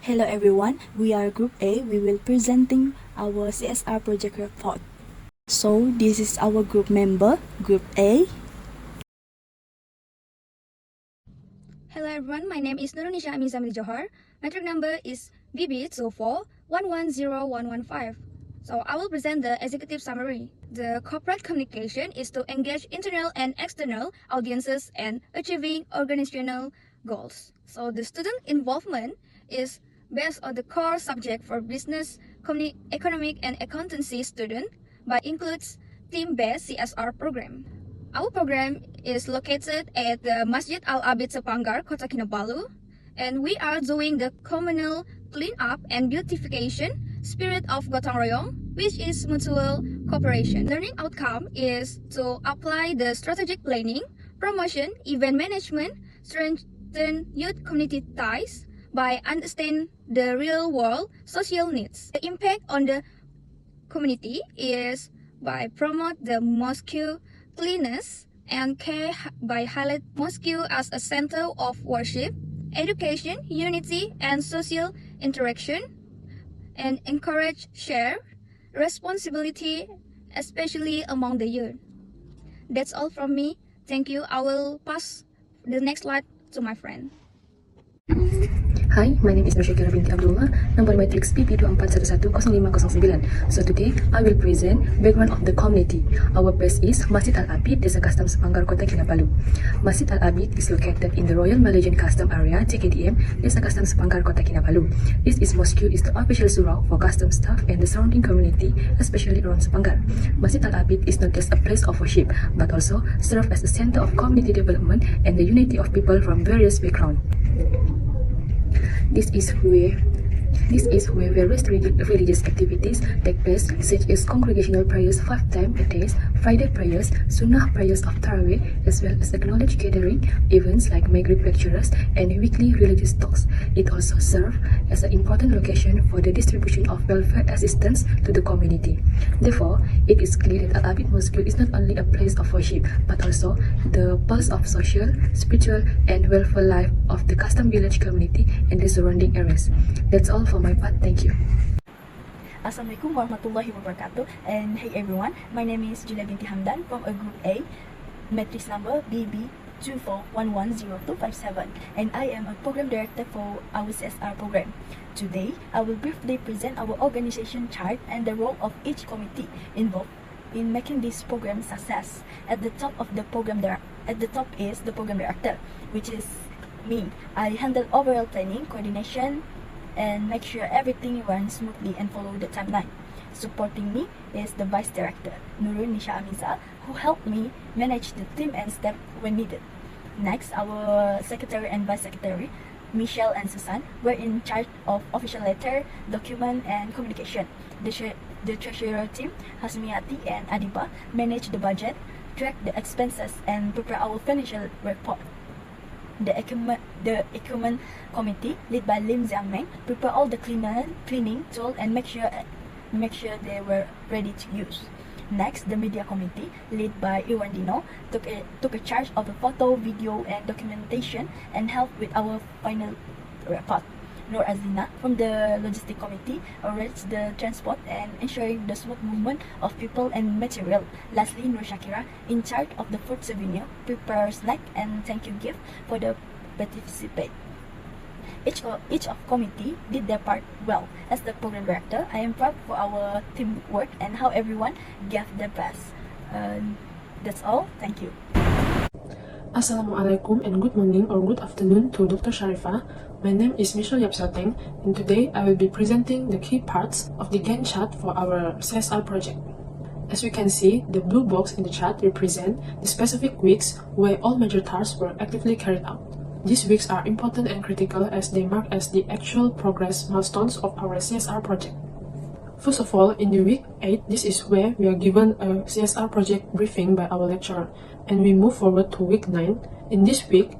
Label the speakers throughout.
Speaker 1: Hello everyone, we are Group A. We will presenting our CSR project report. So this is our group member, Group A.
Speaker 2: Hello everyone, my name is Nurunisha Amizamil Johar. My track number is BB241101115. So I will present the executive summary. The corporate communication is to engage internal and external audiences and achieving organizational goals. So the student involvement is based on the core subject for business, economic and accountancy student, but includes team-based CSR program. Our program is located at the Masjid Al-Abid Sepanggar, Kota Kinabalu, and we are doing the communal cleanup and beautification spirit of Gotong-ROYONG, which is mutual cooperation. Learning outcome is to apply the strategic planning, promotion, event management, strengthen youth community ties by understanding the real world social needs. The impact on the community is by promote the MOSQUE cleanliness and care by highlight MOSQUE as a center of worship, education, unity, and social interaction, and encourage share responsibility, especially among the youth. That's all from me. Thank you. I will pass the next slide to my friend.
Speaker 3: Hi, my name is Nursyakhira binti Abdullah, number matrix BP241110509. So today, I will present background of the community. Our place is Masjid Al-Abid, Desa Custom Sepanggar, Kota Kinabalu. Masjid Al-Abid is located in the Royal Malaysian Custom Area, CKDM, Desa Custom Sepanggar, Kota Kinabalu. This is MOSQUE is the official surau for custom staff and the surrounding community, especially around Sepanggar. Masjid Al-Abid is not just a place of worship, but also serve as a center of community development and the unity of people from various backgrounds. This is where various religious activities take place, such as congregational prayers 5 times a day, Friday prayers, Sunnah prayers of Tarawih, as well as acknowledged gathering events like Maghrib lectures and weekly religious talks. It also serves as an important location for the distribution of welfare assistance to the community. Therefore, it is clear that Al-Abid Mosque is not only a place of worship, but also the pulse of social, spiritual, and welfare life of the custom village community and the surrounding areas. That's all for my part. Thank you.
Speaker 1: Assalamualaikum warahmatullahi wabarakatuh. And hey everyone, my name is Julia binti Hamdan from a Group A, matrix number BB241100257, and I am a program director for our CSR program. Today, I will briefly present our organization chart and the role of each committee involved in making this program success. At the top is the program director, which is me. I handle overall planning, coordination, and make sure everything runs smoothly and follow the timeline. Supporting me is the vice director, Nurunisha Amiza, who helped me manage the team and staff when needed. Next, our secretary and vice secretary, Michelle and Susan, were in charge of official letter, document, and communication. The treasurer team, Hasmiati and Adiba, manage the budget, track the expenses, and prepare our financial report. The equipment committee, led by Lim Jiangmeng, prepare all the cleaning tool and make sure they were ready to use. Next, the media committee, led by Iwan Dino, took a charge of the photo, video, and documentation and helped with our final report. Nur Azina from the logistic committee arranged the transport and ensuring the smooth movement of people and material. Lastly, Nursyakhira, in charge of the food souvenir, prepare snack and thank you gift for the participant. Each of committee did their part well. As the program director, I am proud for our teamwork and how everyone gave their best. That's all. Thank you.
Speaker 4: Assalamualaikum and good morning or good afternoon to Dr. Sharifah. My name is Michelle Yapsateng, and today I will be presenting the key parts of the Gantt chart for our CSR project. As we can see, the blue box in the chart represent the specific weeks where all major tasks were actively carried out. These weeks are important and critical as they mark as the actual progress milestones of our CSR project. First of all, in the week 8, this is where we are given a CSR project briefing by our lecturer, and we move forward to week 9. In this week,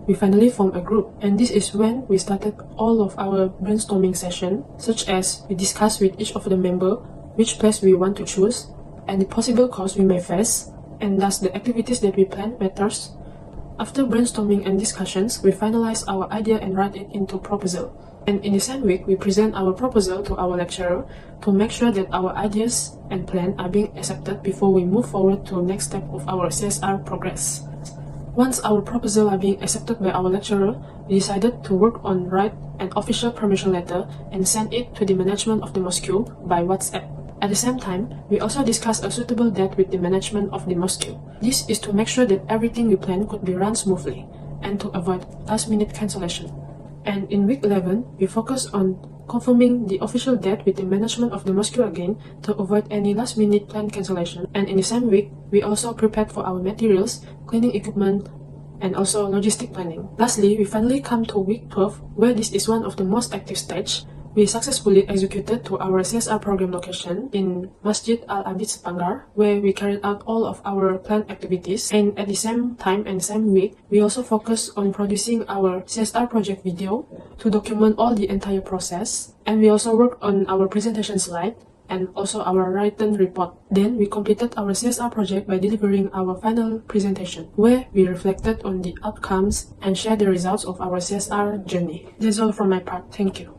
Speaker 4: we finally form a group, and this is when we started all of our brainstorming session, such as we discuss with each of the member which place we want to choose, and the possible costs we may face, and thus the activities that we plan matters. After brainstorming and discussions, we finalize our idea and write it into proposal. And in the same week, we present our proposal to our lecturer to make sure that our ideas and plan are being accepted before we move forward to the next step of our CSR progress. Once our proposal are being accepted by our lecturer, we decided to work on write an official permission letter and send it to the management of the MOSQUE by WhatsApp. At the same time, we also discussed a suitable date with the management of the MOSQUE. This is to make sure that everything we plan could be run smoothly and to avoid last-minute cancellation. And in week 11, we focused on confirming the official date with the management of the MOSQUE again to avoid any last-minute plan cancellation. And in the same week, we also prepared for our materials, cleaning equipment, and also logistic planning. Lastly, we finally come to week 12, where this is one of the most active stage. We successfully executed to our CSR program location in Masjid Al-Abid Sepanggar, where we carried out all of our planned activities. And at the same time and same week, we also focused on producing our CSR project video to document all the entire process. And we also worked on our presentation slide and also our written report. Then we completed our CSR project by delivering our final presentation, where we reflected on the outcomes and shared the results of our CSR journey. That's all from my part. Thank you.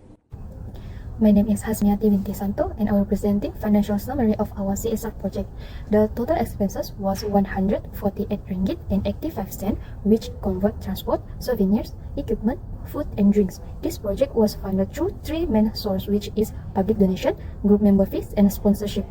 Speaker 5: My name is Hasmiati Binti Santo and I will presenting financial summary of our CSR project. The total expenses was 148 ringgit and 85 cents, which convert transport, souvenirs, equipment, food and drinks. This project was funded through three main sources, which is public donation, group member fees and sponsorship.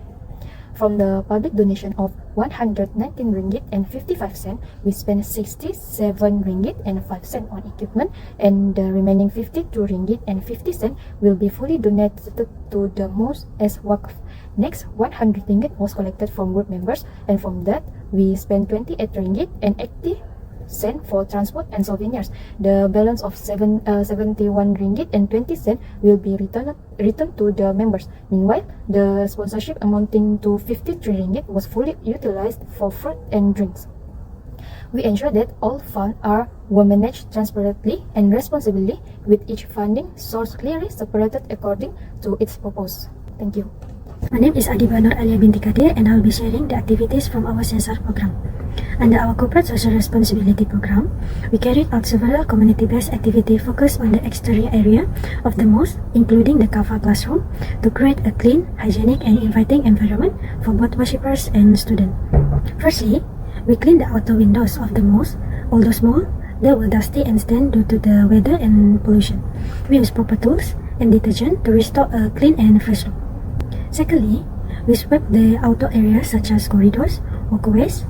Speaker 5: From the public donation of 119 ringgit and 55 cents, we spent 67 ringgit and 5 cents on equipment, and the remaining 52 ringgit and 50 cents will be fully donated to the mosque as waqf. Next, 100 ringgit was collected from group members, and from that, we spent 28 ringgit and 80 cents for transport and souvenirs. The balance of 71 ringgit and 20 cents will be returned to the members. Meanwhile, the sponsorship amounting to 53 ringgit was fully utilized for fruit and drinks. We ensure that all funds were managed transparently and responsibly, with each funding source clearly separated according to its purpose. Thank you.
Speaker 6: My name is Adiba Nur Alia Binti Kadir and I will be sharing the activities from our CSR program. Under our Corporate Social Responsibility program, we carried out several community-based activities focused on the exterior area of the mosque, including the Kafa classroom, to create a clean, hygienic and inviting environment for both worshippers and students. Firstly, we cleaned the outer windows of the mosque. Although small, they were dusty and stained due to the weather and pollution. We used proper tools and detergent to restore a clean and fresh look. Secondly, we swept the outdoor areas such as corridors, walkways,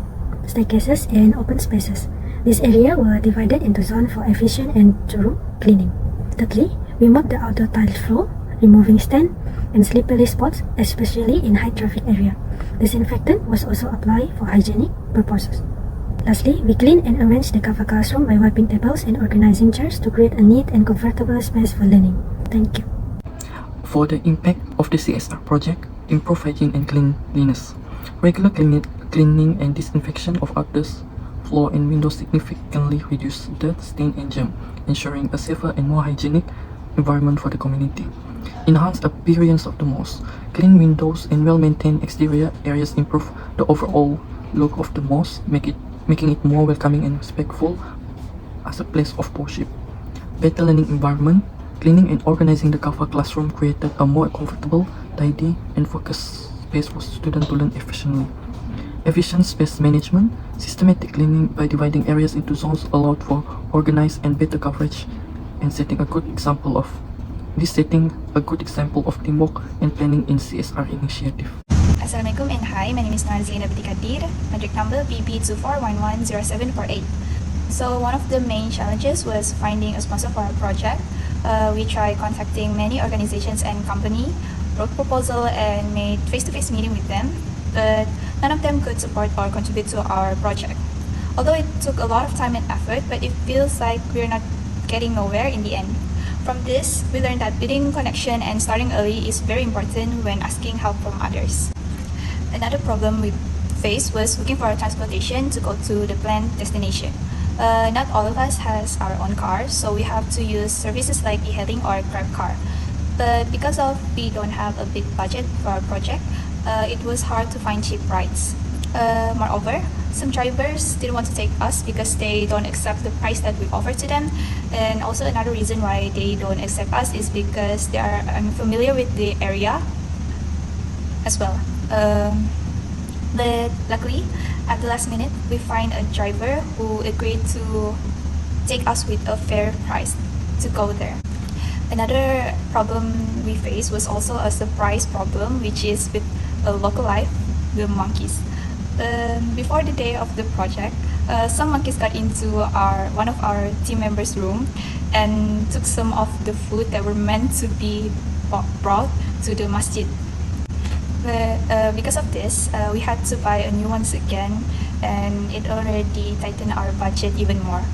Speaker 6: staircases, and open spaces. This area were divided into zones for efficient and thorough cleaning. Thirdly, we mopped the outdoor tile floor, removing stains and slippery spots, especially in high traffic area. Disinfectant was also applied for hygienic purposes. Lastly, we cleaned and arranged the Kafa classroom by wiping tables and organizing chairs to create a neat and comfortable space for learning. Thank you.
Speaker 7: For the impact of the CSR project, improve hygiene and cleanliness. Regular cleaning and disinfection of outdoors, floor and windows significantly reduce dirt, stain and germ, ensuring a safer and more hygienic environment for the community. Enhance the appearance of the mosque. Clean windows and well-maintained exterior areas improve the overall look of the mosque, making it more welcoming and respectful as a place of worship. Better learning environment. Cleaning and organizing the Kafa classroom created a more comfortable, tidy, and focused space for students to learn efficiently. Efficient space management. Systematic cleaning by dividing areas into zones allowed for organized and better coverage, and setting a good example of teamwork and planning in CSR initiative.
Speaker 8: Assalamualaikum and hi, my name is Narzina Binti Kadir, project number BT11903. So one of the main challenges was finding a sponsor for our project. We tried contacting many organizations and companies, wrote proposal and made face-to-face meeting with them, but none of them could support or contribute to our project. Although it took a lot of time and effort, but it feels like we're not getting nowhere in the end. From this, we learned that building connection and starting early is very important when asking help from others. Another problem we faced was looking for transportation to go to the planned destination. Not all of us has our own cars, so we have to use services like e-hailing or Grab car. But because we don't have a big budget for our project, it was hard to find cheap rides. Moreover, Some drivers didn't want to take us because they don't accept the price that we offer to them. And also another reason why they don't accept us is because they are unfamiliar with the area as well. But luckily, at the last minute, we find a driver who agreed to take us with a fair price to go there. Another problem we faced was also a surprise problem, which is with a local life, the monkeys. Before the day of the project, some monkeys got into one of our team members' room and took some of the food that were meant to be brought to the masjid. But because of this, we had to buy a new ones again, and it already tightened our budget even more.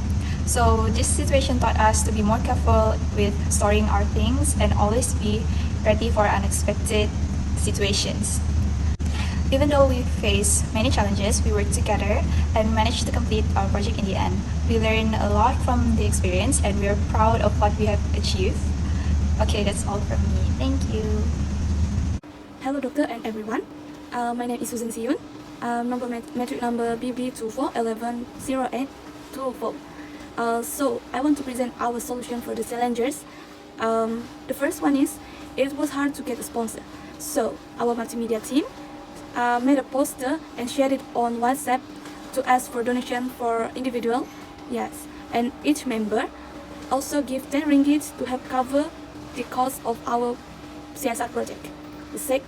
Speaker 8: So this situation taught us to be more careful with storing our things and always be ready for unexpected situations. Even though we faced many challenges, we worked together and managed to complete our project in the end. We learned a lot from the experience and we are proud of what we have achieved. Okay, that's all from me. Thank you.
Speaker 1: Hello doctor and everyone. My name is Susan Siyun. Metric number BB24110824. So I want to present our solution for the challenges. The first one is, it was hard to get a sponsor. So our multimedia team made a poster and shared it on WhatsApp to ask for donation for individual. Yes, and each member also give 10 ringgit to help cover the cost of our CSR project.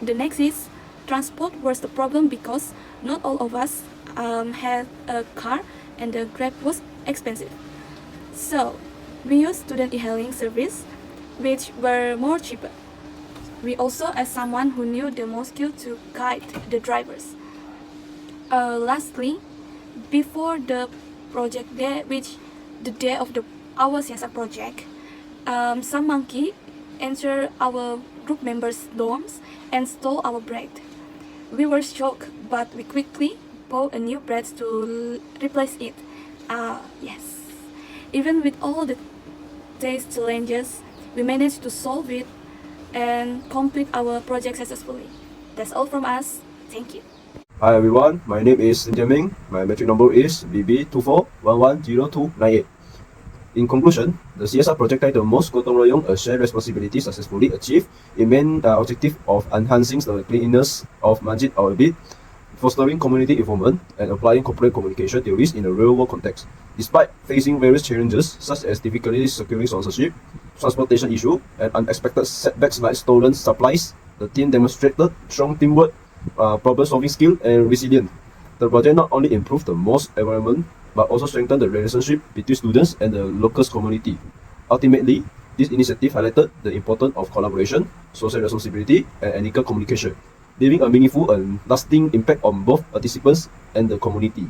Speaker 1: The next is, transport was the problem because not all of us had a car and the Grab was expensive. So we used student e-hailing service, which were more cheaper. We also asked someone who knew the MOSQUE to guide the drivers. Lastly, before the project day, which the day of our CSR project, some monkey entered our group members' dorms and stole our bread. We were shocked, but we quickly bought a new bread to replace it. Yes. Even with all the taste challenges, we managed to solve it and complete our project successfully. That's all from us. Thank you.
Speaker 9: Hi everyone, my name is Jiaming. My metric number is BB24110298. In conclusion, the CSR project titled MOSQUE GOTONG-ROYONG, a shared responsibility, successfully achieved its main objective of enhancing the cleanliness of Masjid al-Bid, fostering community involvement, and applying corporate communication theories in a real-world context. Despite facing various challenges such as difficulty securing sponsorship, transportation issue, and unexpected setbacks like stolen supplies, the team demonstrated strong teamwork, problem-solving skill, and resilience. The project not only improved the mosque environment, but also strengthened the relationship between students and the local community. Ultimately, this initiative highlighted the importance of collaboration, social responsibility, and ethical communication, leaving a meaningful and lasting impact on both participants and the community.